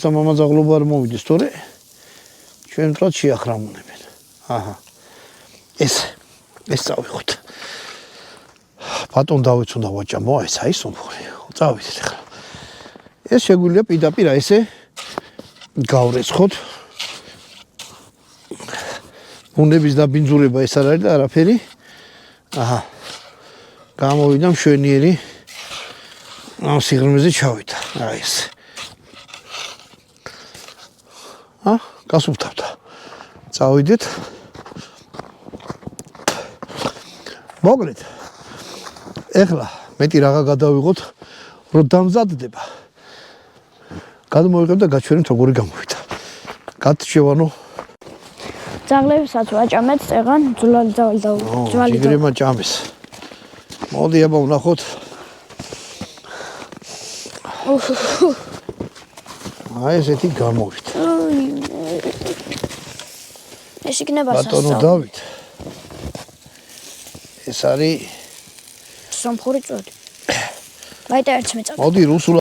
სამამაძაღლობა არ მოვიდეს, თორე ჩვენ თქვა შეახრამუნებენ. აჰა. ეს წავიღოთ. ბატონ დავით უნდა ვაჭამო, აი სომხური. წავიდეთ ახლა. ეს შეგვიძლია პირდაპირ ესე გავრეცხოთ. ბუნების დაბინძურება ეს არ არის და არაფერი. აჰა. გამოვიდა მშვენიერი. ამ სიღრმეზე ჩავიდა. აი ეს. გასუფთავდა. წავიდეთ. მოკლედ. ეხლა მეტი რაღა გადავიღოთ, რომ დამზადდება. გადმოვიღებ და გაჩვენებთ როგორი გამოვიდა. გადშევანო. ძაღლებსაც ვაჭამეთ, წეღან ძვალი და ჯიგრემა ჭამეს. მოდი აბა ვნახოთ. აი ესეთი გამოვიდა. ეს იქნება ბატონო დავით. ეს არის სომხური წვედი. მაიტა ერთს მეწამე. მოდი რუსულ